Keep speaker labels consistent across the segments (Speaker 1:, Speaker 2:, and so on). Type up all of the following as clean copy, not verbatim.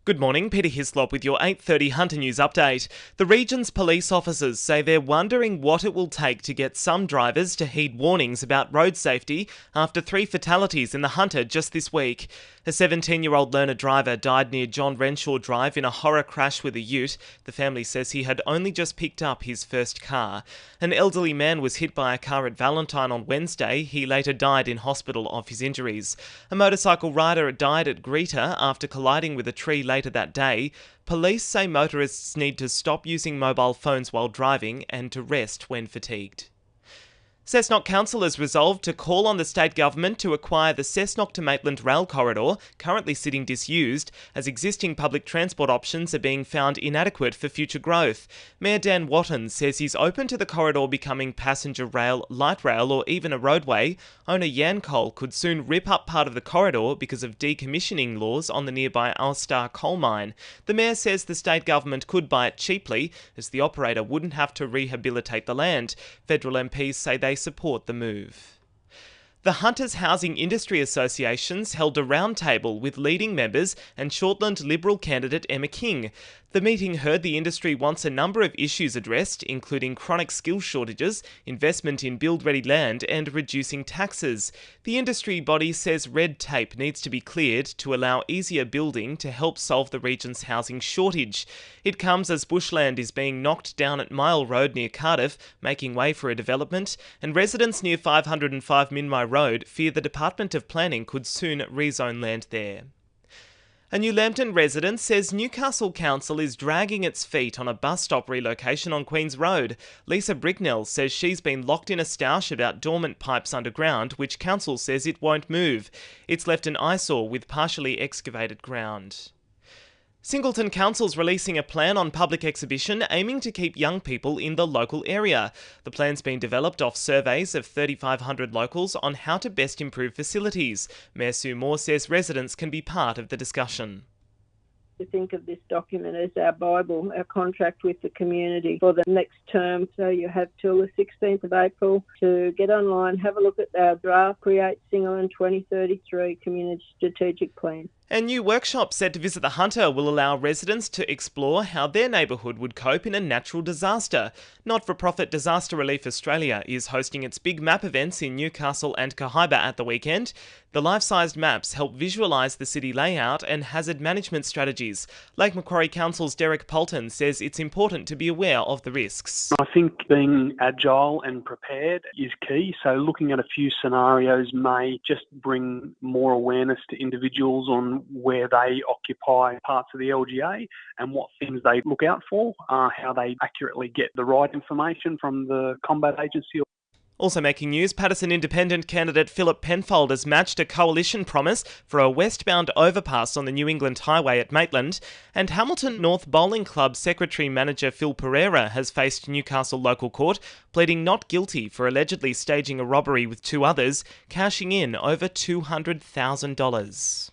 Speaker 1: Good morning, Peter Hyslop with your 8:30 Hunter News update. The region's police officers say they're wondering what it will take to get some drivers to heed warnings about road safety after 3 fatalities in the Hunter just this week. A 17-year-old learner driver died near John Renshaw Drive in a horror crash with a ute. The family says he had only just picked up his first car. An elderly man was hit by a car at Valentine on Wednesday. He later died in hospital of his injuries. A motorcycle rider died at Greta after colliding with a tree later that day. Police say motorists need to stop using mobile phones while driving and to rest when fatigued. Cessnock councillors resolved to call on the state government to acquire the Cessnock to Maitland rail corridor, currently sitting disused, as existing public transport options are being found inadequate for future growth. Mayor Dan Watton says he's open to the corridor becoming passenger rail, light rail or even a roadway. Owner Yancoal could soon rip up part of the corridor because of decommissioning laws on the nearby Alstar coal mine. The mayor says the state government could buy it cheaply, as the operator wouldn't have to rehabilitate the land. Federal MPs say they support the move. The Hunters Housing Industry Associations held a roundtable with leading members and Shortland Liberal candidate Emma King. The meeting heard the industry wants a number of issues addressed, including chronic skill shortages, investment in build-ready land and reducing taxes. The industry body says red tape needs to be cleared to allow easier building to help solve the region's housing shortage. It comes as bushland is being knocked down at Mile Road near Cardiff, making way for a development, and residents near 505 Minmai Road fear the Department of Planning could soon rezone land there. A New Lambton resident says Newcastle Council is dragging its feet on a bus stop relocation on Queen's Road. Lisa Bricknell says she's been locked in a stoush about dormant pipes underground, which Council says it won't move. It's left an eyesore with partially excavated ground. Singleton Council's releasing a plan on public exhibition aiming to keep young people in the local area. The plan's been developed off surveys of 3,500 locals on how to best improve facilities. Mayor Sue Moore says residents can be part of the discussion.
Speaker 2: To think of this document as our Bible, our contract with the community for the next term. So you have till the 16th of April to get online, have a look at our draft Create Singleton 2033 Community Strategic Plan.
Speaker 1: A new workshop set to visit the Hunter will allow residents to explore how their neighbourhood would cope in a natural disaster. Not-for-profit Disaster Relief Australia is hosting its big map events in Newcastle and Cohiba at the weekend. The life-sized maps help visualise the city layout and hazard management strategies. Lake Macquarie Council's Derek Polton says it's important to be aware of the risks.
Speaker 3: I think being agile and prepared is key. So looking at a few scenarios may just bring more awareness to individuals on where they occupy parts of the LGA and what things they look out for, how they accurately get the right information from the combat agency.
Speaker 1: Also making news, Paterson Independent candidate Philip Penfold has matched a coalition promise for a westbound overpass on the New England Highway at Maitland, and Hamilton North Bowling Club Secretary-Manager Phil Pereira has faced Newcastle local court, pleading not guilty for allegedly staging a robbery with 2 others, cashing in over $200,000.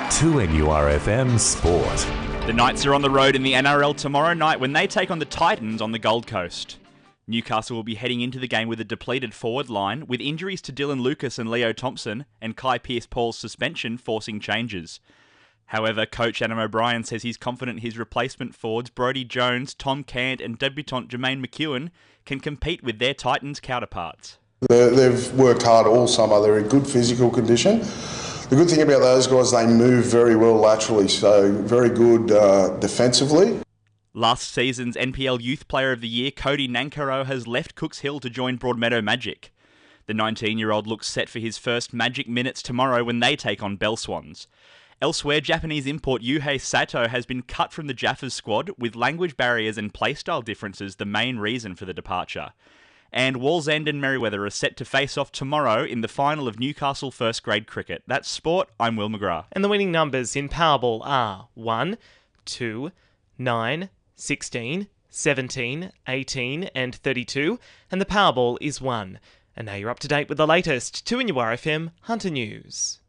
Speaker 4: 2NURFM Sport.
Speaker 5: The Knights are on the road in the NRL tomorrow night when they take on the Titans on the Gold Coast. Newcastle will be heading into the game with a depleted forward line, with injuries to Dylan Lucas and Leo Thompson, and Kai Pearce-Paul's suspension forcing changes. However, coach Adam O'Brien says he's confident his replacement forwards Brodie Jones, Tom Cant and debutant Jermaine McEwen can compete with their Titans counterparts.
Speaker 6: They've worked hard all summer. They're in good physical condition. The good thing about those guys, they move very well laterally, so very good defensively.
Speaker 5: Last season's NPL Youth Player of the Year, Cody Nankaro, has left Cooks Hill to join Broadmeadow Magic. The 19-year-old looks set for his first Magic minutes tomorrow when they take on Bell Swans. Elsewhere, Japanese import Yuhei Sato has been cut from the Jaffas squad, with language barriers and playstyle differences the main reason for the departure. And Wallsend and Merriweather are set to face off tomorrow in the final of Newcastle first grade cricket. That's sport, I'm Will McGrath.
Speaker 1: And the winning numbers in Powerball are 1, 2, 9, 16, 17, 18 and 32, and the Powerball is 1. And now you're up to date with the latest 2NURFM Hunter News.